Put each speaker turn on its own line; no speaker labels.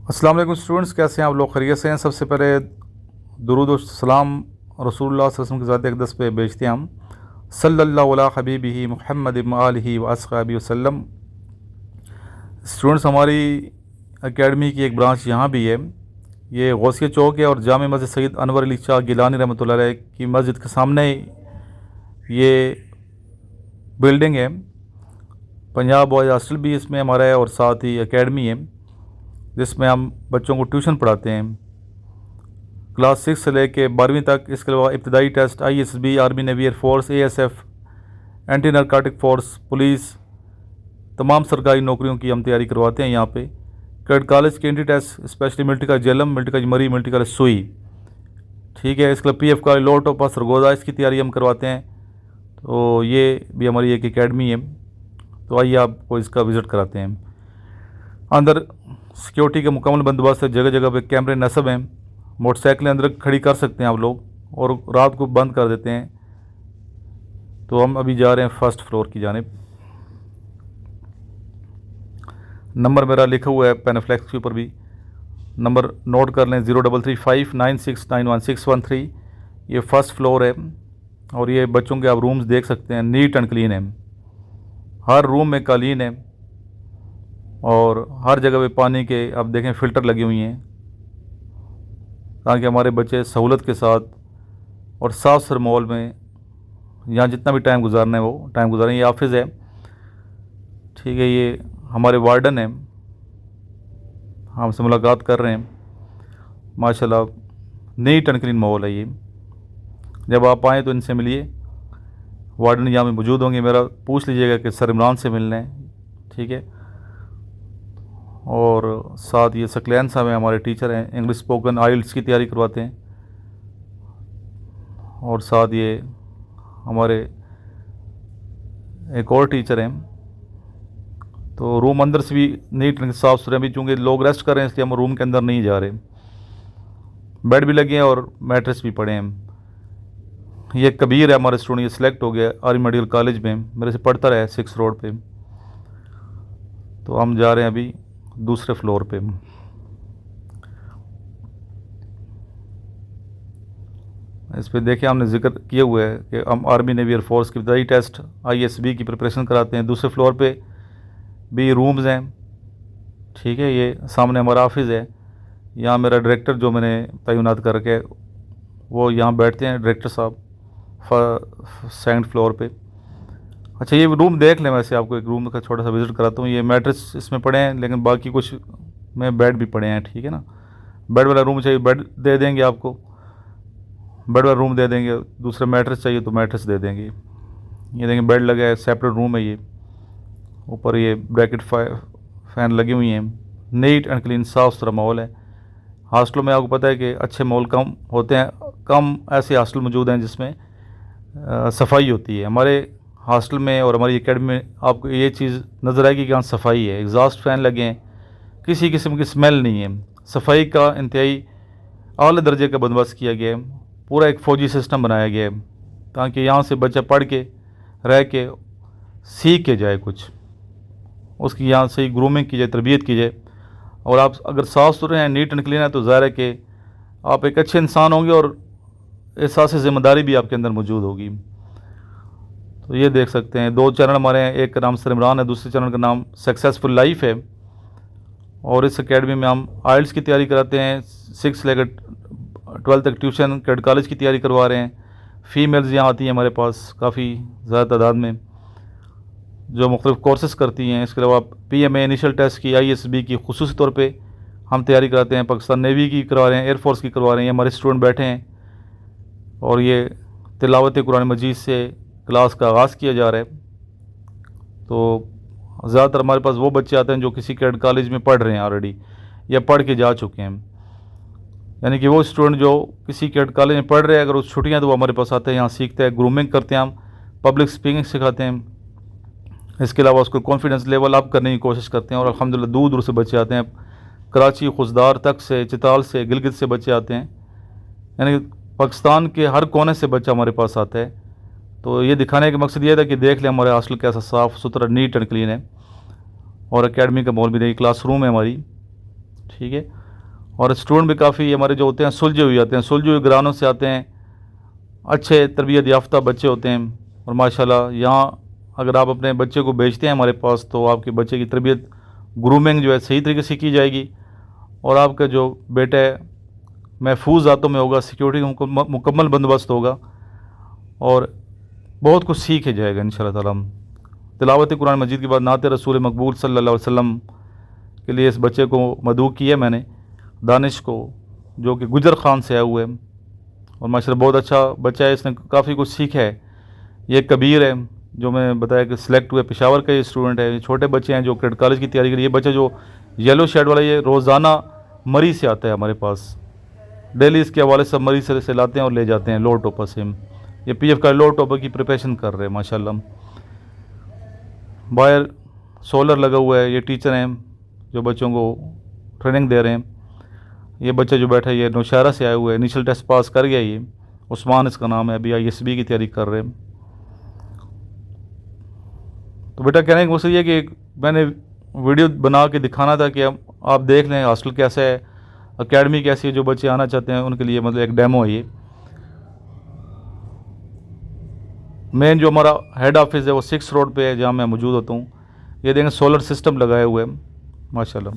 अस्सलाम वालेकुम स्टूडेंट्स, कैसे हैं आप लोग? खैरियत से हैं? सबसे पहले दुरूद व सलाम रसूलुल्लाह सल्लल्लाहु अलैहि वसल्लम की ज़ात अक़दस पे भेजते हैं हम सल्लल्लाहु अला हबीबिही मुहम्मद व आलिहि व अस्हाबिहि वसल्लम। स्टूडेंट्स, हमारी एकेडमी की एक ब्रांच यहाँ भी है। ये गौसिया चौक है और जामे मस्जिद सैयद अनवर अली शाह गिलानी रहमतुल्लाह अलैह की मस्जिद के सामने ये बिल्डिंग है। पंजाब बॉयज़ हॉस्टल भी इसमें हमारा है और साथ ही एकेडमी है जिसमें हम बच्चों को ट्यूशन पढ़ाते हैं क्लास 6 से लेके 12वीं तक। इसके अलावा इब्तदाई test ISB, army, navy, air force, ASF, anti narcotic force, police, तमाम सरकारी नौकरियों की हम तैयारी करवाते हैं यहाँ पे। कैडेट कॉलेज के एंट्री टेस्ट स्पेशली मिलिट्री का जेलम, मिलिट्री का मरी, मिलिट्री का सुई, ठीक है। इसके अलावा PF का लो टोपा सरगोजा, इसकी तैयारी हम करवाते हैं। तो ये भी हमारी एक एकेडमी है, तो आइए आपको इसका विज़िट कराते हैं। अंदर सिक्योरिटी का मुकम्मल बंदोबस्त है, जगह जगह पे कैमरे नस्ब हैं। मोटरसाइकिलें अंदर खड़ी कर सकते हैं आप लोग और रात को बंद कर देते हैं। तो हम अभी जा रहे हैं फर्स्ट फ्लोर की जानिब। नंबर मेरा लिखा हुआ है पेनफ्लेक्स के ऊपर भी, नंबर नोट कर लें 0359691613। ये फ़र्स्ट फ्लोर है और ये बच्चों के आप रूम्स देख सकते हैं, नीट एंड क्लीन है। हर रूम में कालीन है और हर जगह पे पानी के आप देखें फ़िल्टर लगी हुई हैं ताकि हमारे बच्चे सहूलत के साथ और साफ सुथरे माहौल में यहाँ जितना भी टाइम गुजारना है वो टाइम गुजारें। ये ऑफिस है, ठीक है। ये हमारे वार्डन हैं, हमसे मुलाकात कर रहे हैं। माशाल्लाह नीट एंड क्लीन माहौल है ये। जब आप आएँ तो इनसे मिलिए, वार्डन यहाँ में मौजूद होंगे। मेरा पूछ लीजिएगा कि सर इमरान से मिलना है, ठीक है। और साथ ये सकलैन साहब हैं, हमारे टीचर हैं, इंग्लिश स्पोकन IELTS की तैयारी करवाते हैं। और साथ ये हमारे एक और टीचर हैं। तो रूम अंदर से भी नीट एंड साफ़ सुथरे, भी चूँकि लोग रेस्ट कर रहे हैं इसलिए हम रूम के अंदर नहीं जा रहे। बेड भी लगे हैं और मैट्रेस भी पड़े हैं। ये कबीर है हमारे स्टूडेंट, ये सिलेक्ट हो गया आर्मी मेडिकल कॉलेज में, मेरे से पढ़ता रहा है 6 रोड पे। तो हम जा रहे हैं अभी दूसरे फ्लोर पे। इस पे देखिए हमने जिक्र किया हुआ है कि हम आर्मी, नेवी, एयरफोर्स की इब्तदाई टेस्ट ISB की प्रिपरेशन कराते हैं। दूसरे फ्लोर पे भी रूम्स हैं, ठीक है। ये सामने हमारा ऑफिस है। यहाँ मेरा डायरेक्टर जो मैंने तैनात करके वो यहाँ बैठते हैं, डायरेक्टर साहब, सेकंड फ्लोर पे। अच्छा, ये रूम देख लें। वैसे आपको एक रूम का छोटा सा विज़िट कराता हूँ। ये मैट्रेस इसमें पड़े हैं लेकिन बाकी कुछ में बेड भी पड़े हैं, ठीक है ना। बेड वाला रूम चाहिए बेड दे देंगे आपको, बेड वाला रूम दे देंगे। दूसरा मैट्रेस चाहिए तो मैट्रेस दे देंगे। ये देखें बेड लगा है, सेपरेट रूम है ये। ऊपर ये ब्रैकेट फ़ैन लगी हुई हैं। नीट एंड क्लीन साफ़ सुथरा माहौल है। हॉस्टलों में आपको पता है कि अच्छे माहौल कम होते हैं, कम ऐसे हॉस्टल मौजूद हैं जिसमें सफाई होती है। हमारे हॉस्टल में और हमारी एकेडमी में आपको ये चीज़ नज़र आएगी कि यहाँ सफाई है, एग्जॉस्ट फ़ैन लगे हैं, किसी किस्म की स्मेल नहीं है। सफाई का इंतहाई आला दर्जे का बंदोबस्त किया गया है। पूरा एक फ़ौजी सिस्टम बनाया गया है ताकि यहाँ से बच्चा पढ़ के रह के सीख के जाए कुछ, उसकी यहाँ से ग्रूमिंग की जाए, तरबियत की जाए। और आप अगर साफ़ सुथरे हैं, नीट एंड क्लीन है, तो ज़ाहिर है कि आप एक अच्छे इंसान होंगे और एहसास ज़िम्मेदारी भी आपके अंदर मौजूद होगी। तो ये देख सकते हैं 2 चैनल हमारे हैं, एक का नाम सर इमरान है, दूसरे चैनल का नाम सक्सेसफुल लाइफ है। और इस एकेडमी में हम IELTS की तैयारी कराते हैं, 6 से लेकर 12 तक ट्यूशन, कैडेट कॉलेज की तैयारी करवा रहे हैं। फ़ीमेल्स यहाँ आती हैं हमारे पास काफ़ी ज़्यादा तादाद में, जो मुख्तलिफ़ कोर्सेज़ करती हैं। इसके अलावा PMA इनिशियल टेस्ट की, ISB की खुसूसी तौर पे हम तैयारी कराते हैं। पाकिस्तान नेवी की करवा रहे हैं, एयरफोर्स की करवा रहे हैं। हमारे स्टूडेंट बैठे हैं और ये तिलावत कुरान मजीद से क्लास का आगाज़ किया जा रहा है। तो ज़्यादातर हमारे पास वो बच्चे आते हैं जो किसी कैडेट कॉलेज में पढ़ रहे हैं ऑलरेडी या पढ़ के जा चुके हैं। यानी कि वो स्टूडेंट जो किसी कैडेट कॉलेज में पढ़ रहे हैं, अगर उस छुट्टियाँ तो वो हमारे पास आते हैं, यहाँ सीखते हैं, ग्रूमिंग करते हैं, हम पब्लिक स्पीकिंग सिखाते हैं। इसके अलावा उसको कॉन्फिडेंस लेवल अप करने की कोशिश करते हैं। और अल्हम्दुलिल्लाह दूर दूर से बच्चे आते हैं, कराची, खुशदार तक से, चिताल से, गिलगित से बच्चे आते हैं। यानी पाकिस्तान के हर कोने से बच्चा हमारे पास आता है। तो ये दिखाने का मकसद ये था कि देख लें हमारे हॉस्टल कैसा साफ़ सुथरा, नीट एंड क्लीन है। और एकेडमी का माहौल भी देखिए, क्लासरूम है हमारी, ठीक है। और स्टूडेंट भी काफ़ी हमारे जो होते हैं सुलझे हुए आते हैं, सुलझे हुए घरानों से आते हैं, अच्छे तरबियत याफ्ता बच्चे होते हैं। और माशाल्लाह यहाँ अगर आप अपने बच्चे को भेजते हैं हमारे पास तो आपके बच्चे की तरबियत ग्रूमिंग जो है सही तरीके से की जाएगी और आपका जो बेटा है महफूज हाथों में होगा, सिक्योरिटी का मुकम्मल बंदोबस्त होगा और बहुत कुछ सीख जाएगा इंशाअल्लाह ताला। तिलावत कुरान मजीद के बाद नात रसूल मकबूल सल्लल्लाहु अलैहि वसल्लम के लिए इस बच्चे को मदऊ किया मैंने, दानिश को, जो कि गुजर खान से आए हुए हैं और माशाल्लाह बहुत अच्छा बच्चा है, इसने काफ़ी कुछ सीखा है। ये कबीर है जो मैं बताया कि सिलेक्ट हुए, पेशावर का ये स्टूडेंट है। ये छोटे बच्चे हैं जो क्रेडिट कॉलेज की तैयारी कर, ये बच्चा जो येलो शर्ट वाला ये रोज़ाना मरी से आता है हमारे पास, डेली इसके हवाले से मरी से लाते हैं और ले जाते हैं लोअर टॉपर से। ये पीएफ का लोअर टॉपर की प्रिपरेशन कर रहे हैं माशाल्लाह। बाहर सोलर लगा हुआ है, ये टीचर हैं जो बच्चों को ट्रेनिंग दे रहे हैं। ये बच्चा जो बैठा है ये नौशहरा से आया हुआ है, इनिशियल टेस्ट पास कर गया, ये उस्मान इसका नाम है, अभी ISB की तैयारी कर रहे हैं। तो बेटा कहने का मकसद ये कि मैंने वीडियो बना के दिखाना था कि आप देख लें हॉस्टल कैसा है, एकेडमी कैसी है, जो बच्चे आना चाहते हैं उनके लिए मतलब एक डेमो है ये। मेन जो हमारा हेड ऑफिस है वो 6 रोड पे है जहाँ मैं मौजूद होता हूँ। ये देखें सोलर सिस्टम लगाए हुए हैं माशाल्लाह।